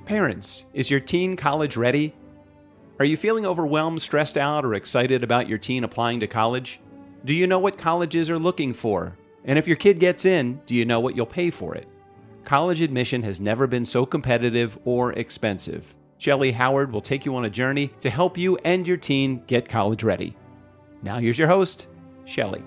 Parents, is your teen college ready? Are you feeling overwhelmed, stressed out, or excited about your teen applying to college? Do you know what colleges are looking for? And if your kid gets in, do you know what you'll pay for it? College admission has never been so competitive or expensive. Shellee Howard will take you on a journey to help you and your teen get college ready. Now here's your host, Shellee.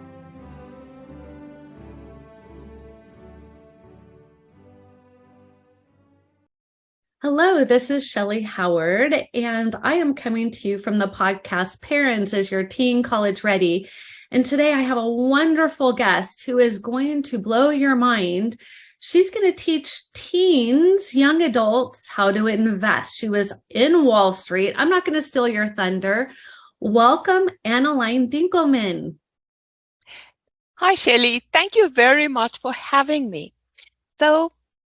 Hello, this is Shellee Howard, and I am coming to you from the podcast Parents Is Your Teen College Ready? And today I have a wonderful guest who is going to blow your mind. She's going to teach teens, young adults, how to invest. She was in Wall Street. I'm not going to steal your thunder. Welcome, Annaline Dinkelmann. Hi, Shellee. Thank you very much for having me. So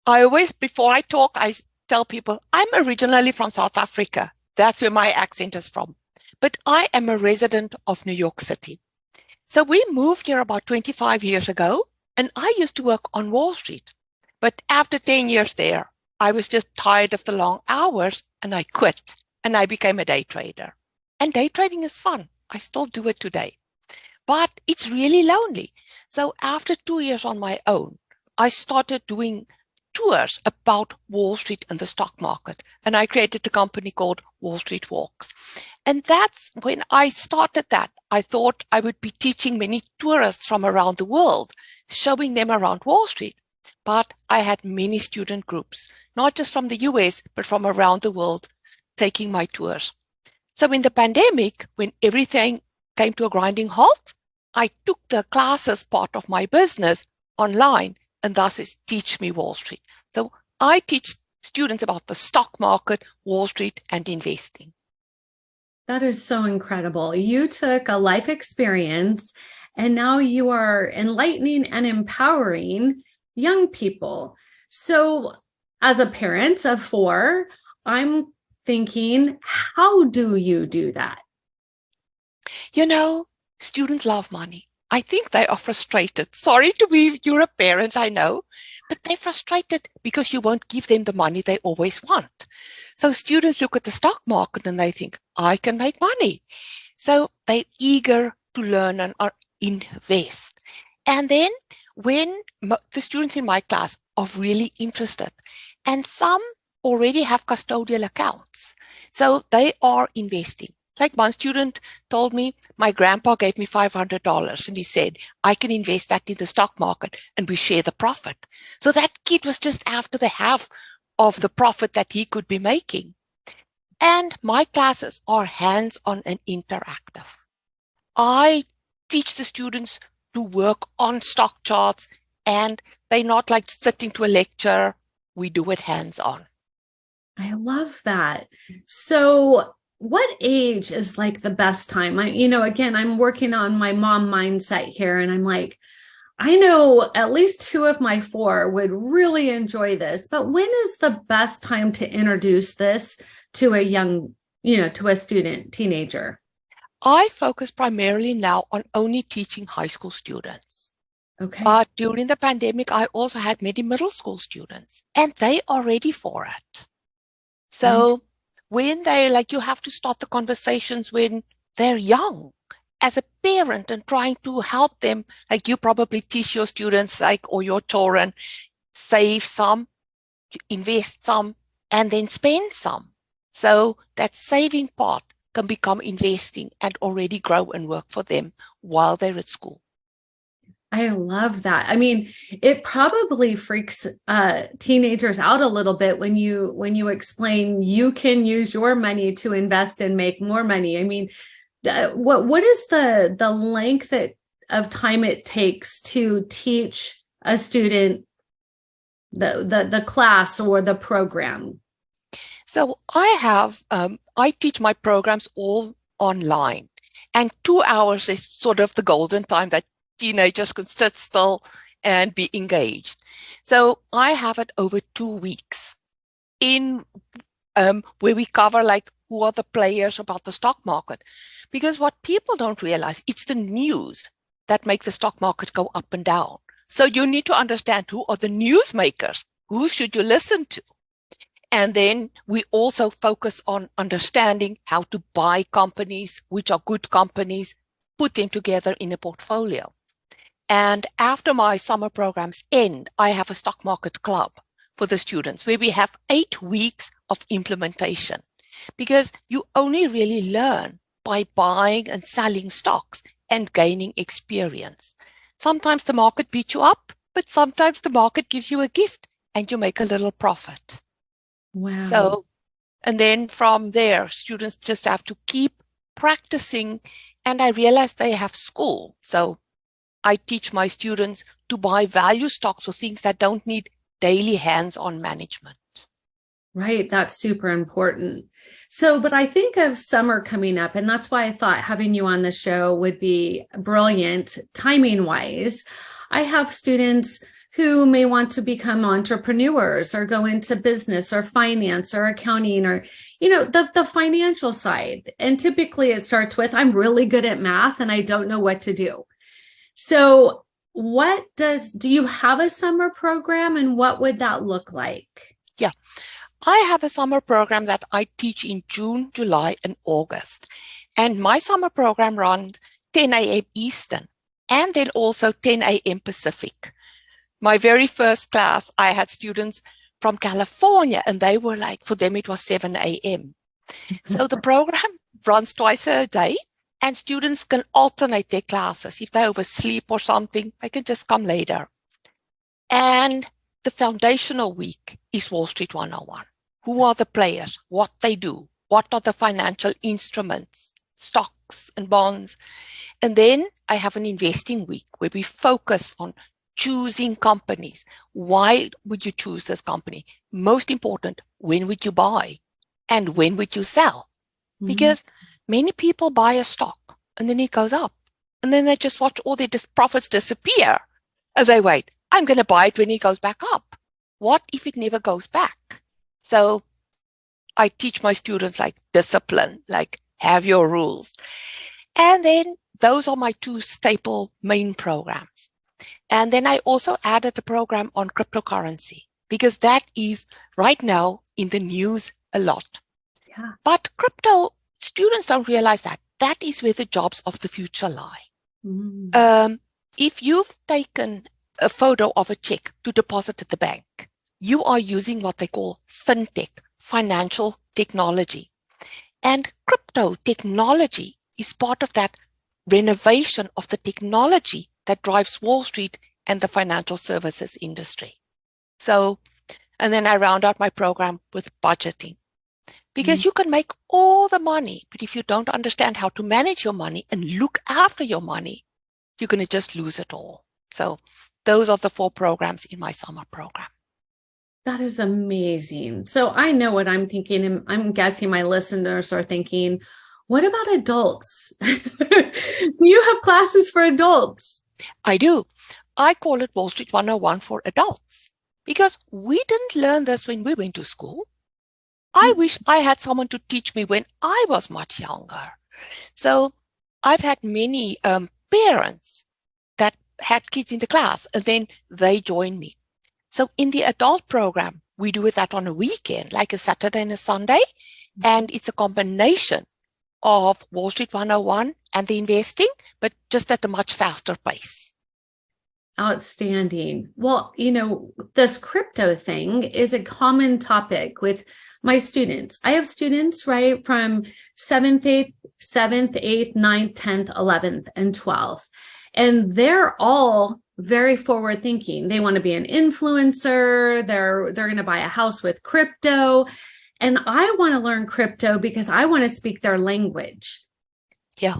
I always, before I talk, I tell people I'm originally from South Africa. That's where my accent is from. But I am a resident of New York City. So we moved here about 25 years ago, and I used to work on Wall Street. But after 10 years there, I was just tired of the long hours, and I quit, and I became a day trader. And day trading is fun. I still do it today. But it's really lonely. So after 2 years on my own, I started doing tours about Wall Street and the stock market. And I created a company called Wall Street Walks. And that's when I started that. I thought I would be teaching many tourists from around the world, showing them around Wall Street. But I had many student groups, not just from the US, but from around the world, taking my tours. So in the pandemic, when everything came to a grinding halt, I took the classes part of my business online, and thus is Teach Me Wall Street. So I teach students about the stock market, Wall Street, and investing. That is so incredible. You took a life experience and now you are enlightening and empowering young people. So as a parent of 4, I'm thinking, how do you do that? You know, students love money. I think they are frustrated. Sorry to be you're a parent, I know, but they're frustrated because you won't give them the money they always want. So students look at the stock market and they think, I can make money. So they're eager to learn and invest. And then when the students in my class are really interested, and some already have custodial accounts, so they are investing. Like one student told me, my grandpa gave me $500 and he said, I can invest that in the stock market and we share the profit. So that kid was just after the half of the profit that he could be making. And my classes are hands-on and interactive. I teach the students to work on stock charts, and they're not like sitting to a lecture. We do it hands-on. I love that. So what age is like the best time? Again, I'm working on my mom mindset here, and I'm like, I know at least 2 of my 4 would really enjoy this, but when is the best time to introduce this to a young, to a student, teenager? I focus primarily now on only teaching high school students. Okay. But during the pandemic, I also had many middle school students, and they are ready for it. So when you have to start the conversations when they're young as a parent and trying to help them, like you probably teach your students, or your children, save some, invest some, and then spend some. So that saving part can become investing and already grow and work for them while they're at school. I love that. I mean, it probably freaks teenagers out a little bit when you explain you can use your money to invest and make more money. I mean, what is the length of time it takes to teach a student the class or the program? So I teach my programs all online, and 2 hours is sort of the golden time that teenagers can sit still and be engaged. So I have it over 2 weeks in where we cover who are the players about the stock market. Because what people don't realize, it's the news that make the stock market go up and down. So you need to understand who are the newsmakers. Who should you listen to? And then we also focus on understanding how to buy companies, which are good companies, put them together in a portfolio. And after my summer programs end, I have a stock market club for the students where we have 8 weeks of implementation, because you only really learn by buying and selling stocks and gaining experience. Sometimes the market beats you up, but sometimes the market gives you a gift and you make a little profit. Wow. So, and then from there, students just have to keep practicing. And I realized they have school. So I teach my students to buy value stocks or things that don't need daily hands-on management. Right. That's super important. So, but I think of summer coming up, and that's why I thought having you on the show would be brilliant timing wise. I have students who may want to become entrepreneurs or go into business or finance or accounting or, the financial side. And typically it starts with, I'm really good at math and I don't know what to do. So do you have a summer program, and what would that look like? Yeah, I have a summer program that I teach in June, July, and August. And my summer program runs 10 a.m. Eastern and then also 10 a.m. Pacific. My very first class, I had students from California, and they were like, for them, it was 7 a.m. So the program runs twice a day, and students can alternate their classes. If they oversleep or something, they can just come later. And the foundational week is Wall Street 101. Who are the players? What they do? What are the financial instruments, stocks and bonds? And then I have an investing week where we focus on choosing companies. Why would you choose this company? Most important, when would you buy? And when would you sell? Because many people buy a stock and then it goes up. And then they just watch all their profits disappear. And they wait, I'm going to buy it when it goes back up. What if it never goes back? So I teach my students like discipline, like have your rules. And then those are my 2 staple main programs. And then I also added a program on cryptocurrency, because that is right now in the news a lot. Yeah. But crypto, students don't realize that is where the jobs of the future lie. If you've taken a photo of a check to deposit at the bank, you are using what they call fintech, financial technology. And crypto technology is part of that renovation of the technology that drives Wall Street and the financial services industry. So, and then I round out my program with budgeting, because you can make all the money, but if you don't understand how to manage your money and look after your money, you're going to just lose it all. So those are the 4 programs in my summer program. That is amazing. So I know what I'm thinking, and I'm guessing my listeners are thinking, what about adults? Do you have classes for adults? I do. I call it Wall Street 101 for adults, because we didn't learn this when we went to school. I wish I had someone to teach me when I was much younger. So I've had many parents that had kids in the class, and then they joined me. So in the adult program, we do that on a weekend, like a Saturday and a Sunday. And it's a combination of Wall Street 101 and the investing, but just at a much faster pace. Outstanding. Well, this crypto thing is a common topic with my students. I have students, right, from 7th, 8th, 9th, 10th, 11th, and 12th. And they're all very forward thinking. They want to be an influencer. They're going to buy a house with crypto. And I want to learn crypto because I want to speak their language. Yeah.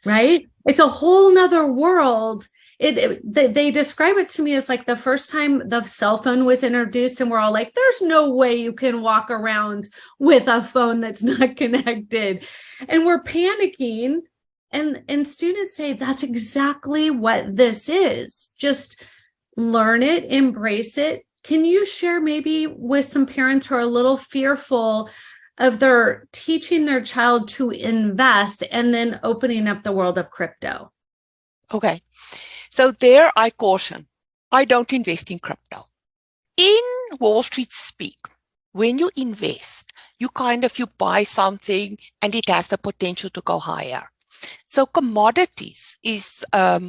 Right? It's a whole nother world. They describe it to me as like the first time the cell phone was introduced, and we're all like, there's no way you can walk around with a phone that's not connected. And we're panicking. And students say that's exactly what this is. Just learn it, embrace it. Can you share maybe with some parents who are a little fearful of their teaching their child to invest and then opening up the world of crypto? Okay. So there I caution, I don't invest in crypto. In Wall Street speak, when you invest, you buy something and it has the potential to go higher. So commodities is a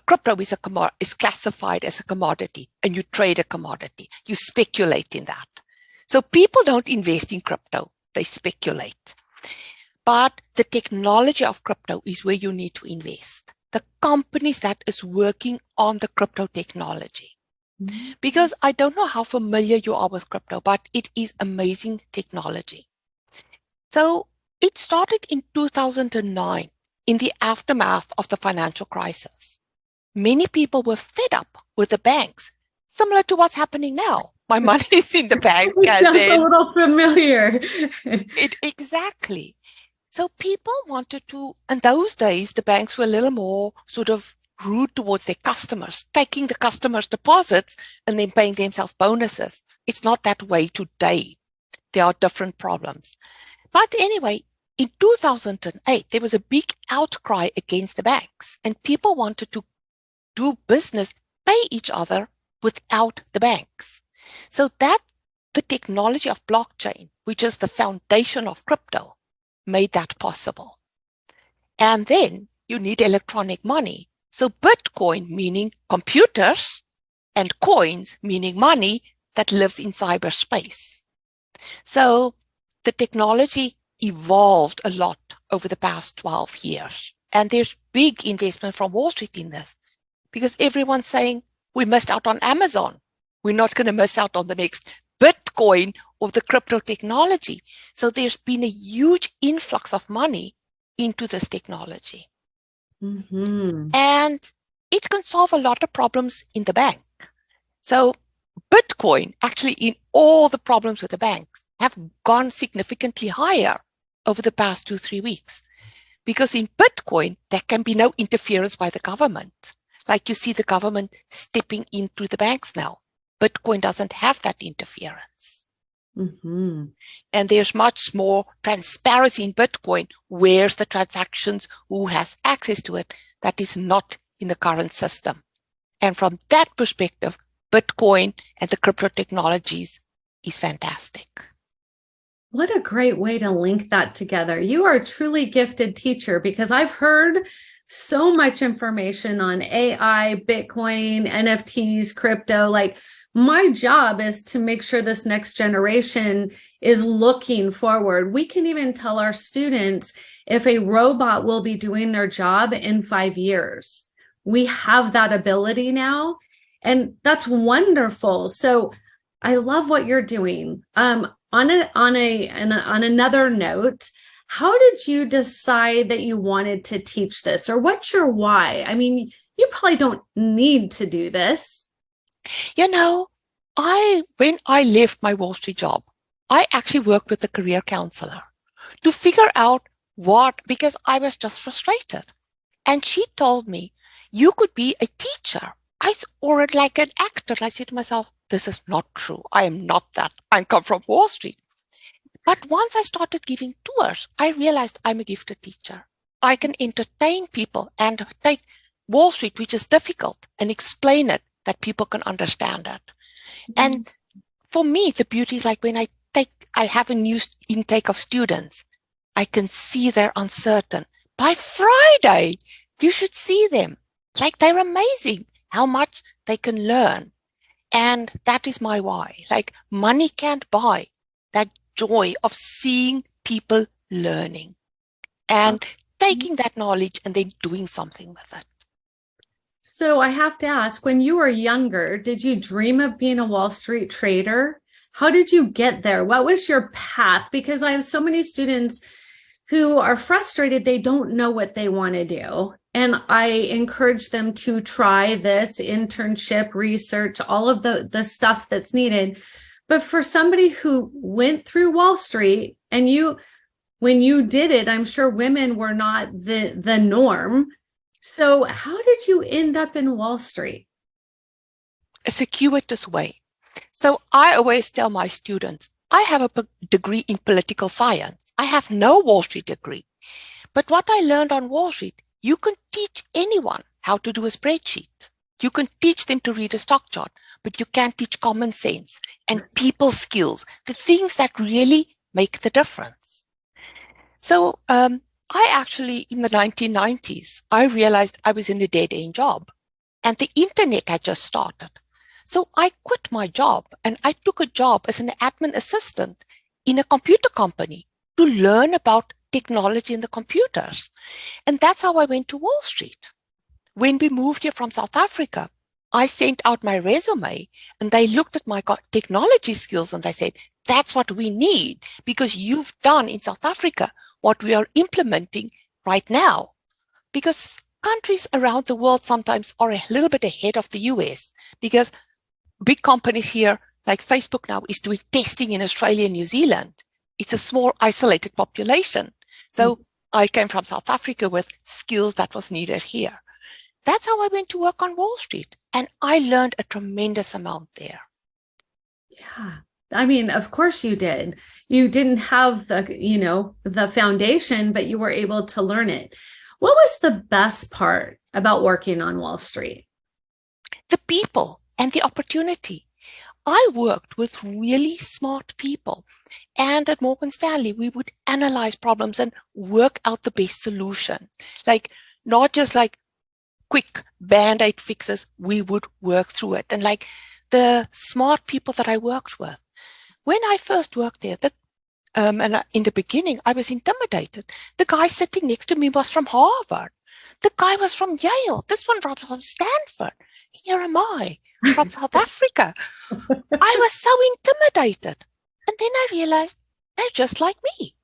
crypto is classified as a commodity, and you trade a commodity. You speculate in that. So people don't invest in crypto, they speculate. But the technology of crypto is where you need to invest. The companies that is working on the crypto technology. Mm-hmm. Because I don't know how familiar you are with crypto, but it is amazing technology. So it started in 2009 in the aftermath of the financial crisis. Many people were fed up with the banks, similar to what's happening now. My money is in the bank. Sounds a little familiar. Exactly. So people wanted to, in those days, the banks were a little more sort of rude towards their customers, taking the customers' deposits and then paying themselves bonuses. It's not that way today. There are different problems. But anyway, in 2008, there was a big outcry against the banks, and people wanted to do business, pay each other without the banks. So that the technology of blockchain, which is the foundation of crypto, made that possible. And then you need electronic money. So Bitcoin, meaning computers, and coins, meaning money that lives in cyberspace. So the technology evolved a lot over the past 12 years. And there's big investment from Wall Street in this, because everyone's saying we missed out on Amazon. We're not going to miss out on the next Bitcoin or the crypto technology. So there's been a huge influx of money into this technology. Mm-hmm. And it can solve a lot of problems in the bank. So Bitcoin, actually, in all the problems with the banks, have gone significantly higher over the past 2-3 weeks. Because in Bitcoin, there can be no interference by the government. Like you see the government stepping in through the banks now. Bitcoin doesn't have that interference. Mm-hmm. And there's much more transparency in Bitcoin. Where's the transactions? Who has access to it? That is not in the current system. And from that perspective, Bitcoin and the crypto technologies is fantastic. What a great way to link that together. You are a truly gifted teacher, because I've heard so much information on AI, Bitcoin, NFTs, crypto. Like, my job is to make sure this next generation is looking forward. We can even tell our students if a robot will be doing their job in 5 years. We have that ability now, and that's wonderful. So I love what you're doing. On another note, how did you decide that you wanted to teach this, or what's your why? I mean, you probably don't need to do this. You know, when I left my Wall Street job, I actually worked with a career counselor to figure out because I was just frustrated. And she told me, you could be a teacher or like an actor. And I said to myself, this is not true. I am not that. I come from Wall Street. But once I started giving tours, I realized I'm a gifted teacher. I can entertain people and take Wall Street, which is difficult, and explain it that people can understand it. Mm-hmm. And for me, the beauty is like when I have a new intake of students, I can see they're uncertain. By Friday, you should see them. Like, they're amazing how much they can learn. And that is my why. Like, money can't buy that joy of seeing people learning and taking that knowledge and then doing something with it. So I have to ask, when you were younger, did you dream of being a Wall Street trader? How did you get there? What was your path? Because I have so many students who are frustrated. They don't know what they want to do. And I encourage them to try this internship, research, all of the stuff that's needed. But for somebody who went through Wall Street, and when you did it, I'm sure women were not the norm. So how did you end up in Wall Street? A circuitous way. So I always tell my students, I have a degree in political science. I have no Wall Street degree. But what I learned on Wall Street, you can teach anyone how to do a spreadsheet. You can teach them to read a stock chart, but you can't teach common sense and people skills, the things that really make the difference. So I actually, in the 1990s, I realized I was in a dead-end job and the internet had just started. So I quit my job and I took a job as an admin assistant in a computer company to learn about technology in the computers. And that's how I went to Wall Street. When we moved here from South Africa, I sent out my resume and they looked at my technology skills and they said, that's what we need because you've done in South Africa what we are implementing right now. Because countries around the world sometimes are a little bit ahead of the US because big companies here like Facebook now is doing testing in Australia and New Zealand. It's a small isolated population. So I came from South Africa with skills that was needed here. That's how I went to work on Wall Street. And I learned a tremendous amount there. Yeah. I mean, of course you did. You didn't have the foundation, but you were able to learn it. What was the best part about working on Wall Street? The people and the opportunity. I worked with really smart people. And at Morgan Stanley, we would analyze problems and work out the best solution. Like, not just like quick Band-Aid fixes, we would work through it. And like the smart people that I worked with, when I first worked there, and in the beginning, I was intimidated. The guy sitting next to me was from Harvard. The guy was from Yale. This one was from Stanford. Here am I from South Africa. I was so intimidated. And then I realized they're just like me.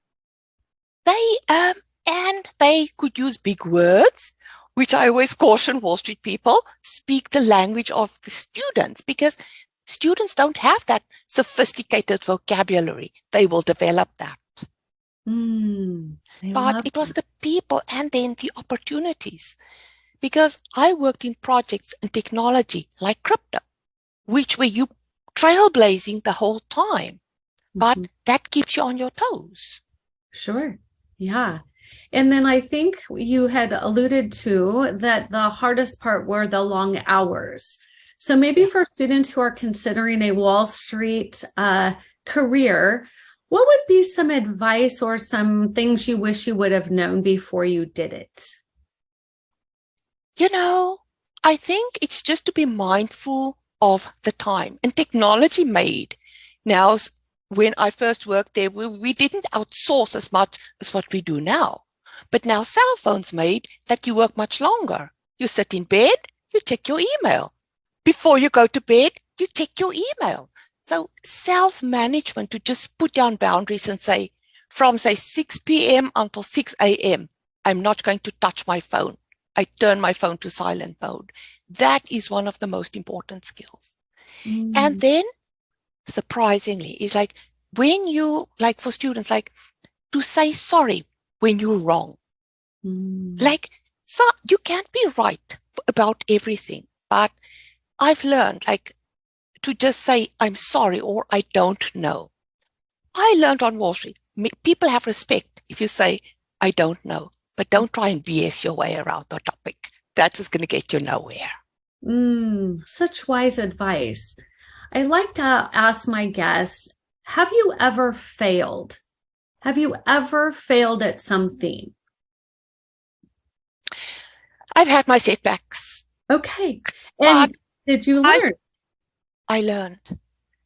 They could use big words, which I always caution Wall Street people, speak the language of the students because students don't have that sophisticated vocabulary. They will develop that. But it was the people and then the opportunities. Because I worked in projects and technology like crypto, which were you trailblazing the whole time. But that keeps you on your toes. Sure. Yeah. And then I think you had alluded to that the hardest part were the long hours. So maybe for students who are considering a Wall Street career, what would be some advice or some things you wish you would have known before you did it? You know, I think it's just to be mindful of the time. And technology made now, when I first worked there, we didn't outsource as much as what we do now. But now cell phones made that you work much longer. You sit in bed, you check your email. Before you go to bed, you check your email. So self-management, to just put down boundaries and say, from say 6 p.m. until 6 a.m., I'm not going to touch my phone. I turn my phone to silent mode. That is one of the most important skills. And then, surprisingly, is like when you, like for students, like to say sorry when you're wrong. Like, so you can't be right about everything, but I've learned like to just say, I'm sorry, or I don't know. I learned on Wall Street, people have respect if you say, I don't know, but don't try and BS your way around the topic. That's just going to get you nowhere. Such wise advice. I like to ask my guests, have you ever failed? Have you ever failed at something? I've had my setbacks. Okay. And did you learn? I learned.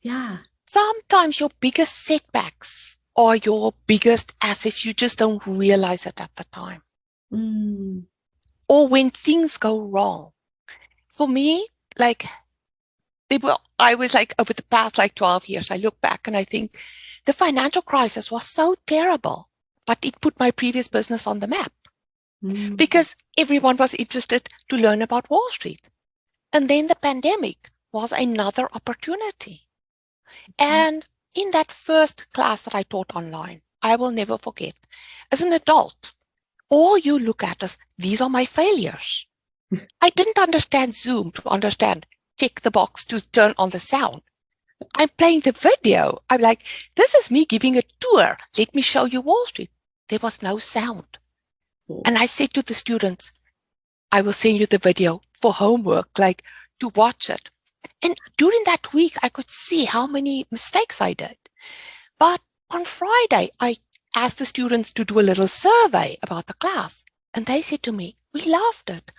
Yeah. Sometimes your biggest setbacks are your biggest assets. You just don't realize it at the time. Or when things go wrong. For me, like, I was like, over the past like 12 years, I look back and I think the financial crisis was so terrible, but it put my previous business on the map because everyone was interested to learn about Wall Street. And then the pandemic was another opportunity. And in that first class that I taught online, I will never forget, as an adult, all you look at is, these are my failures. I didn't understand Zoom to understand, check the box to turn on the sound. I'm playing the video. I'm like, this is me giving a tour. Let me show you Wall Street. There was no sound. And I said to the students, I will send you the video for homework. Like, to watch it. And during that week, I could see how many mistakes I did. But on Friday, I asked the students to do a little survey about the class. And they said to me, we loved it.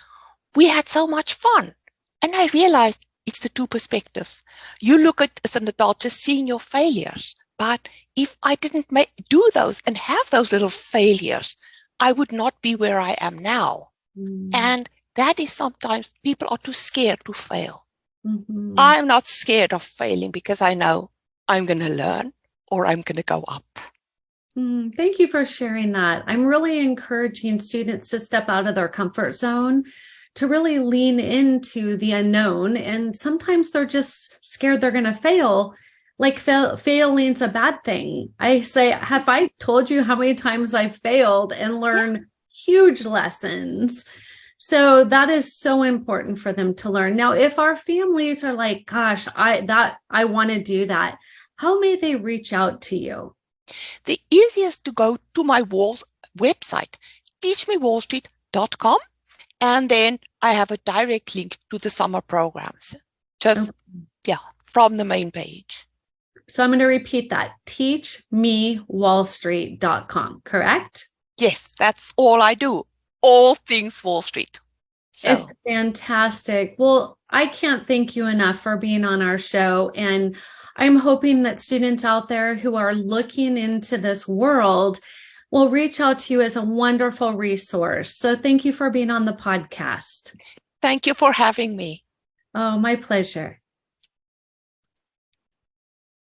We had so much fun. And I realized it's the two perspectives. You look at as an adult just seeing your failures. But if I didn't do those and have those little failures, I would not be where I am now. And that is sometimes people are too scared to fail. I'm not scared of failing because I know I'm going to learn or I'm going to go up. Thank you for sharing that. I'm really encouraging students to step out of their comfort zone, to really lean into the unknown. And sometimes they're just scared they're going to fail. Like failing's a bad thing. I say, have I told you how many times I failed and learned huge lessons? So that is so important for them to learn. Now, if our families are like, gosh, I want to do that, how may they reach out to you? The easiest to go to my website, teachmewallstreet.com, and then I have a direct link to the summer programs. From the main page. So I'm going to repeat that, teachmewallstreet.com, correct? Yes, that's all I do. All things Wall Street. It's fantastic. Well, I can't thank you enough for being on our show. And I'm hoping that students out there who are looking into this world will reach out to you as a wonderful resource. So thank you for being on the podcast. Thank you for having me. Oh, my pleasure.